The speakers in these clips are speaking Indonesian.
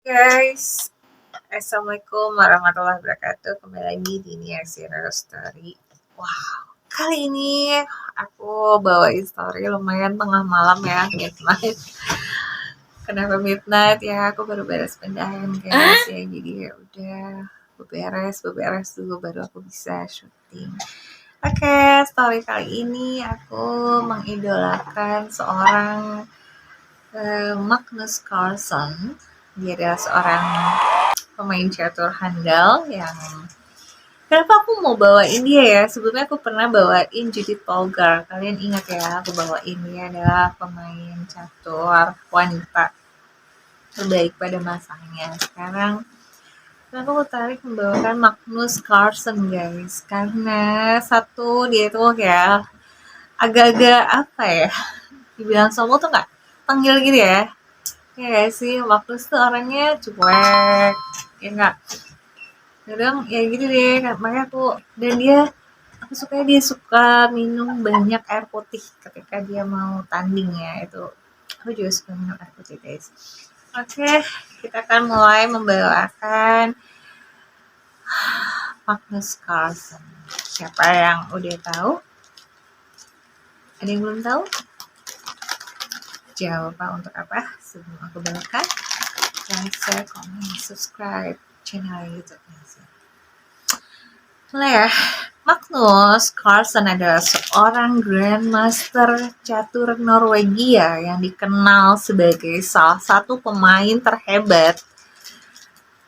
Guys, Assalamualaikum warahmatullahi wabarakatuh. Kembali lagi di Nia Zero Story. Wow, kali ini aku bawain story lumayan tengah malam ya, midnight. Kenapa midnight ya? Aku baru beres pindahan guys ya, jadi ya udah beberes dulu baru aku bisa syuting. Oke, story kali ini aku mengidolakan seorang Magnus Carlsen. Dia adalah seorang pemain catur handal yang kenapa aku mau bawain dia ya? Sebelumnya aku pernah bawain Judith Polgar. Kalian ingat ya, aku bawain dia adalah pemain catur wanita terbaik pada masanya. Sekarang aku tertarik membawakan Magnus Carlsen guys, karena satu dia itu ya agak-agak apa ya? Dibilang sombong tuh nggak panggil gitu ya. Ya sih, Magnus tuh orangnya cuek, ya nggak kadang ya gitu deh, makanya aku suka dia suka minum banyak air putih ketika dia mau tanding ya, itu aku juga suka minum air putih guys. Oke, kita akan mulai membawakan Magnus Carlsen. Siapa yang udah tahu? Ada yang belum tahu? Jangan lupa untuk apa sebelum aku bawakan, like, share, comment, subscribe channel YouTube ya. Mulai ya. Magnus Carlsen adalah seorang Grandmaster catur Norwegia yang dikenal sebagai salah satu pemain terhebat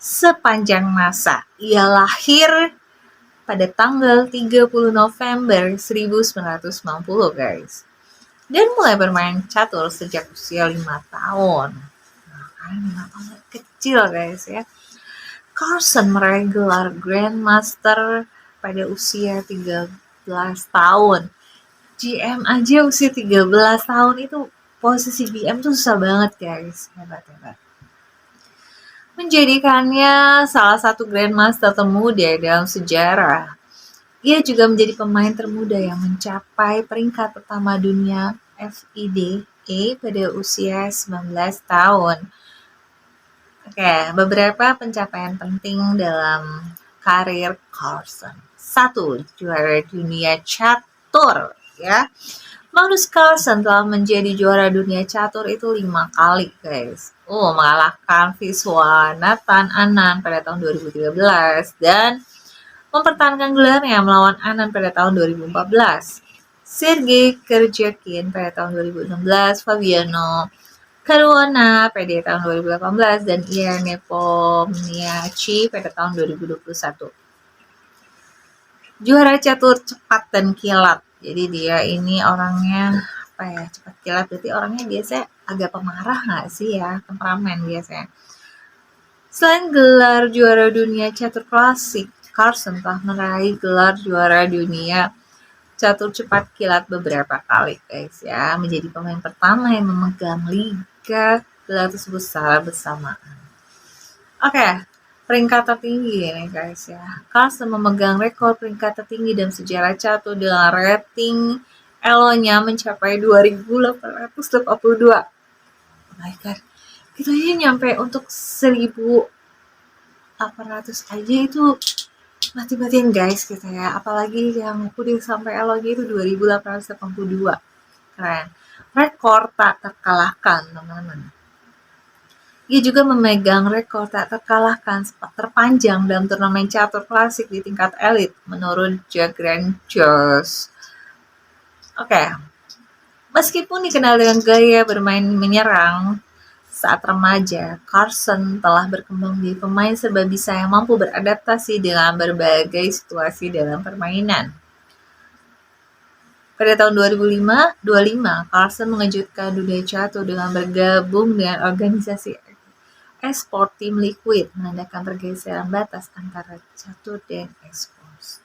sepanjang masa. Ia lahir pada tanggal 30 November 1990 guys. Dan mulai bermain catur sejak usia 5 tahun. Nah, kan 5 tahun kecil guys ya. Carlsen meraih gelar Grandmaster pada usia 13 tahun. GM aja usia 13 tahun itu posisi GM tuh susah banget guys. Hebat. Menjadikannya salah satu Grandmaster termuda dalam sejarah. Ia juga menjadi pemain termuda yang mencapai peringkat pertama dunia FIDE pada usia 19 tahun. Oke, beberapa pencapaian penting dalam karir Carlsen. 1. Juara dunia catur ya. Magnus Carlsen telah menjadi juara dunia catur itu 5 kali guys. Mengalahkan Viswanathan Anand pada tahun 2013 dan mempertahankan gelarnya melawan Anand pada tahun 2014. Sergei Kerjakin pada tahun 2016, Fabiano Caruana pada tahun 2018 dan Ian Nepomniachtchi pada tahun 2021. Juara catur cepat dan kilat. Jadi dia ini orangnya cepat kilat, berarti orangnya biasanya agak pemarah nggak sih ya, temperamen biasanya. Selain gelar juara dunia catur klasik, Carlsen telah meraih gelar juara dunia catur cepat kilat beberapa kali guys ya, menjadi pemain pertama yang memegang liga gelar tersebut secara bersamaan. Oke. Peringkat tertinggi nih guys ya. Carlsen memegang rekor peringkat tertinggi dalam sejarah catur dengan rating ELO-nya mencapai 2.882. Oh my god. Kita aja nyampe untuk 1.800 aja itu mati-matian guys kita ya. Apalagi yang udah sampai ELO-nya itu 2.882. Keren. Rekor tak terkalahkan teman-teman. Ia juga memegang rekor tak terkalahkan terpanjang dalam turnamen catur klasik di tingkat elit menurut Jack Rangers. Oke. Meskipun dikenal dengan gaya bermain menyerang saat remaja, Carlsen telah berkembang menjadi pemain serba bisa yang mampu beradaptasi dengan berbagai situasi dalam permainan. Pada tahun 2025, Carlsen mengejutkan dunia catur dengan bergabung dengan organisasi Esport Team Liquid, menandakan pergeseran batas antara catur dan esports.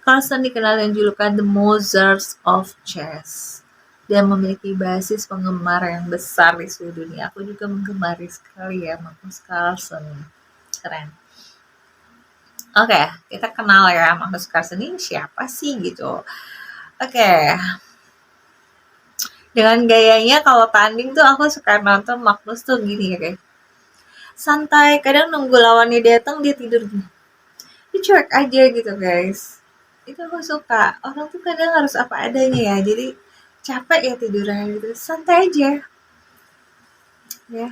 Carlsen dikenal dengan julukan The Mozart of Chess dan memiliki basis penggemar yang besar di seluruh dunia. Aku juga menggemari sekali ya Magnus Carlsen. Keren. Oke, kita kenal ya Magnus Carlsen ini siapa sih gitu. Oke. Dengan gayanya kalau tanding tuh aku suka nonton Magnus tuh gini ya guys. santai, kadang nunggu lawannya datang dia tidur gini. Dia cuek aja gitu guys. Itu aku suka. Orang tuh kadang harus apa adanya ya. Jadi capek ya tidurnya gitu. Santai aja ya.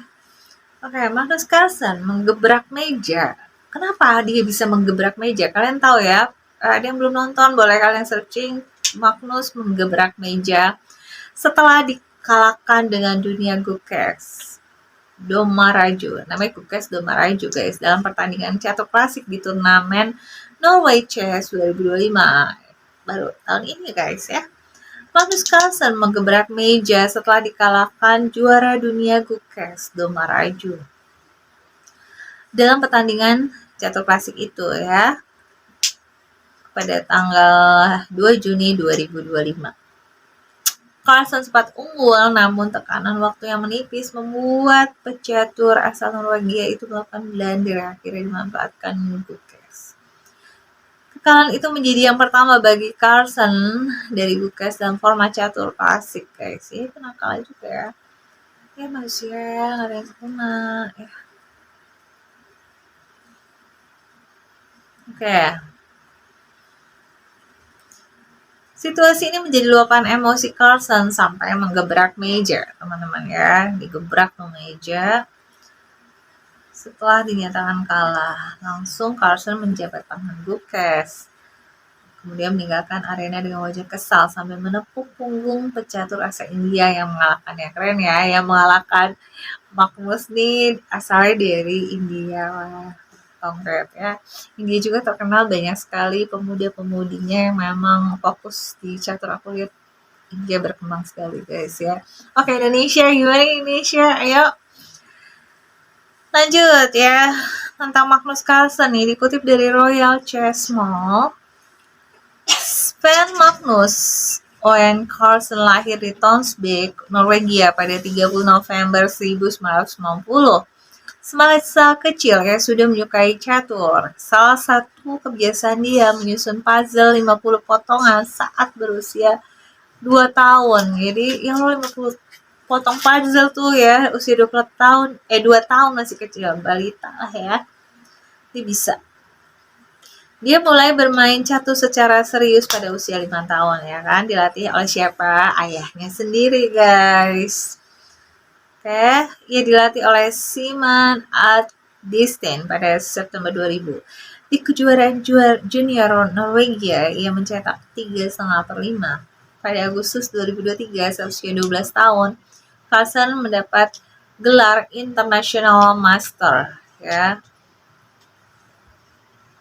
Oke, Magnus Carlsen menggebrak meja. Kenapa dia bisa menggebrak meja? Kalian tahu ya? Ada yang belum nonton, boleh kalian searching Magnus menggebrak meja setelah dikalahkan dengan dunia Gukes Domaraju. Namanya Gukes Domaraju guys, dalam pertandingan catur klasik di turnamen Norway Chess 2025. Baru tahun ini guys ya. Magnus Carlsen menggebrak meja setelah dikalahkan juara dunia Gukes Domaraju dalam pertandingan catur klasik itu ya, pada tanggal 2 Juni 2025. Carlsen sempat unggul, namun tekanan waktu yang menipis membuat pecatur asal Norwegia itu melakukan blunder yang akhirnya dimanfaatkan Gukes. Kekalahan itu menjadi yang pertama bagi Carlsen dari Gukes dalam format catur klasik guys. Ya, kena kalah juga ya. Ya manusia, nggak ada yang sempurna ya. Oke. Situasi ini menjadi luapan emosi Carlsen sampai menggebrak meja, teman-teman ya. Digebrak ke meja. Setelah dinyatakan kalah, langsung Carlsen menjabat tangan Gukes. Kemudian meninggalkan arena dengan wajah kesal sambil menepuk punggung pecatur asal India yang mengalahkannya. Keren ya, yang mengalahkan Magnus nih asalnya dari India. Kongres ya. India juga terkenal banyak sekali pemuda-pemudinya yang memang fokus di catur. Aku lihat India berkembang sekali guys ya. Oke, Indonesia gimana Indonesia? Ayo lanjut ya. Tentang Magnus Carlsen nih dikutip dari Royal Chess Mall. Sven Magnus Oen Carlsen lahir di Tonsberg, Norwegia pada 30 November 1990. Semasa kecil ya sudah menyukai catur. Salah satu kebiasaan dia menyusun puzzle 50 potongan saat berusia 2 tahun. Jadi yang 50 potong puzzle tuh ya usia 20 tahun, 2 tahun masih kecil, balita lah ya. Dia bisa. Dia mulai bermain catur secara serius pada usia 5 tahun ya kan. Dilatih oleh siapa? Ayahnya sendiri guys. Oke, ia dilatih oleh Simon Adstein pada September 2000. Di kejuaraan junior Norwegia, ia mencetak 3,5/5. Pada Agustus 2023, seusia 12 tahun, Carlsen mendapat gelar International Master. Ya.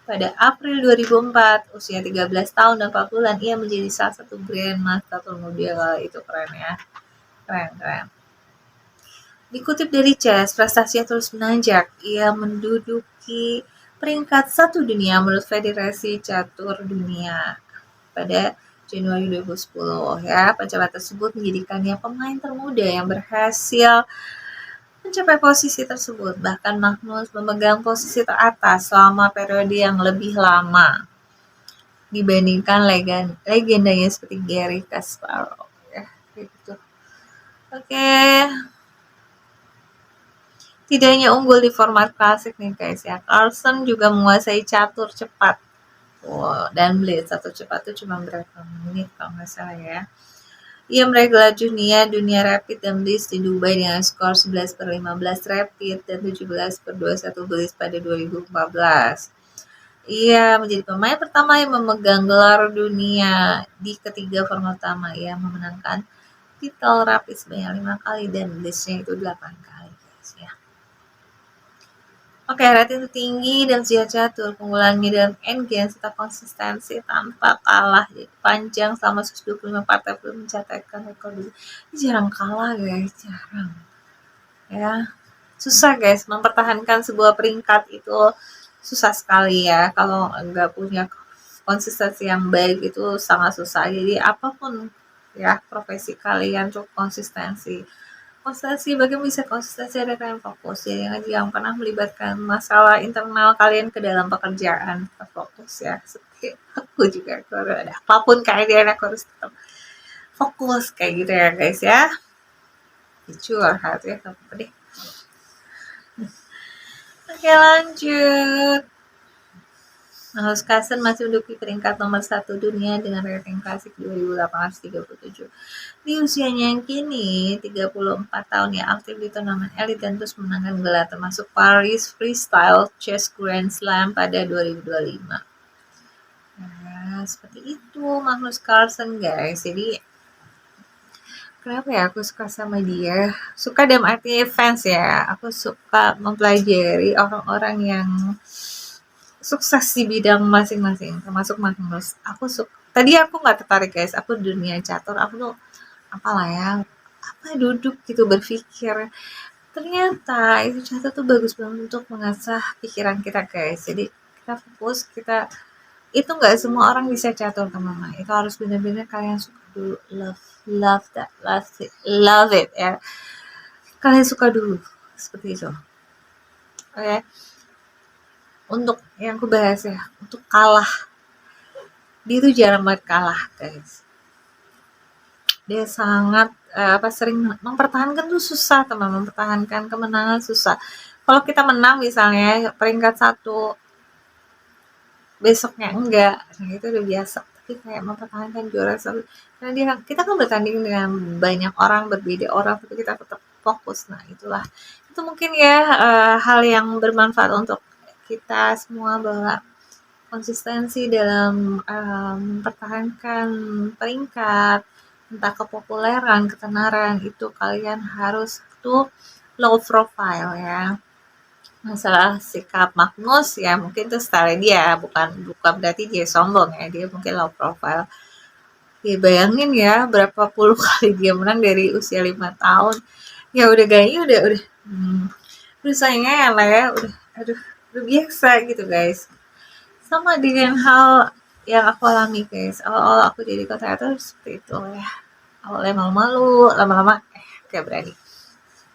Pada April 2004, usia 13 tahun dan 4 bulan, ia menjadi salah satu Grandmaster termuda. Itu keren ya. Keren. Dikutip dari Chess, prestasinya terus menanjak. Ia menduduki peringkat 1 dunia menurut Federasi Catur Dunia pada Januari 2010 ya. Pencapaian tersebut menjadikannya pemain termuda yang berhasil mencapai posisi tersebut. Bahkan Magnus memegang posisi teratas selama periode yang lebih lama dibandingkan legendanya seperti Garry Kasparov ya, gitu. Oke. Tidak hanya unggul di format klasik nih guys ya, Carlsen juga menguasai catur cepat. Dan blitz satu cepat itu cuma berapa menit kalau nggak salah ya. Ia meraih gelar dunia rapid dan blitz di Dubai dengan skor 11/15 rapid dan 17/21 blitz pada 2014. Ia menjadi pemain pertama yang memegang gelar dunia di ketiga format utama. Ia memenangkan titel rapid sebanyak 5 kali dan blitznya itu 8 kali guys ya. Oke, rating tinggi dan usia catur, keunggulannya dalam endgame serta konsistensi tanpa kalah. Jadi panjang selama 125 partai belum mencatatkan rekor dulu. Ini jarang kalah guys, jarang. Ya, susah guys mempertahankan sebuah peringkat itu susah sekali ya. Kalau nggak punya konsistensi yang baik itu sangat susah. Jadi apapun ya profesi kalian cukup konsistensi. Bagaimana bisa konsistensi ada kalian fokus ya, yang pernah melibatkan masalah internal kalian ke dalam pekerjaan, tetap fokus ya. Seperti aku juga kalau ada apapun kalian aku harus tetap fokus kayak gitu ya guys ya. Curhat ya apa deh. Ya lanjut. Magnus Carlsen masih menduduki peringkat nomor 1 dunia dengan rating klasik 2.837. Di usianya yang kini 34 tahun ya, aktif di turnamen elit dan terus menangkan gelar termasuk Paris Freestyle Chess Grand Slam pada 2025. Nah, seperti itu Magnus Carlsen guys. Jadi kenapa ya aku suka sama dia? Suka dalam arti fans ya. Aku suka mempelajari orang-orang yang sukses di bidang masing-masing, termasuk Magnus. Tadi aku nggak tertarik guys. Aku dunia catur. Aku tuh apalah ya, apa duduk gitu berpikir. Ternyata itu catur tuh bagus banget untuk mengasah pikiran kita guys. Jadi kita fokus, itu nggak semua orang bisa catur teman-teman. Itu harus benar-benar kalian suka dulu, love it ya. Kalian suka dulu seperti itu. Oke. Untuk yang aku bahas ya, untuk kalah, dia tuh jarang banget kalah guys. Dia sangat sering mempertahankan tuh susah teman, mempertahankan kemenangan susah. Kalau kita menang misalnya peringkat 1, besoknya enggak, nah itu udah biasa. Tapi kayak mempertahankan juara 1, karena kita kan bertanding dengan banyak orang, berbeda orang, tapi kita tetap fokus. Nah itulah, itu mungkin ya hal yang bermanfaat untuk kita semua, bahwa konsistensi dalam mempertahankan peringkat, entah kepopuleran, ketenaran, itu kalian harus tuh low profile ya. Masalah sikap Magnus ya mungkin itu style dia, bukan berarti dia sombong ya, dia mungkin low profile. Ya bayangin ya berapa puluh kali dia menang dari usia 5 tahun. Ya udah gayanya udah sayangnya lah ya, udah biasa gitu guys. Sama dengan hal yang aku alami guys, awal-awal aku jadi kontraktor seperti itu ya. Awalnya malu-malu, lama-lama kayak berani.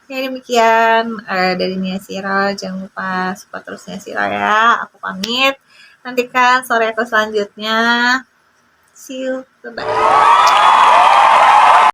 Ya demikian dari Nia Sira, jangan lupa support terus Nia Sira ya. Aku pamit. Nantikan sore aku selanjutnya. See you, bye-bye.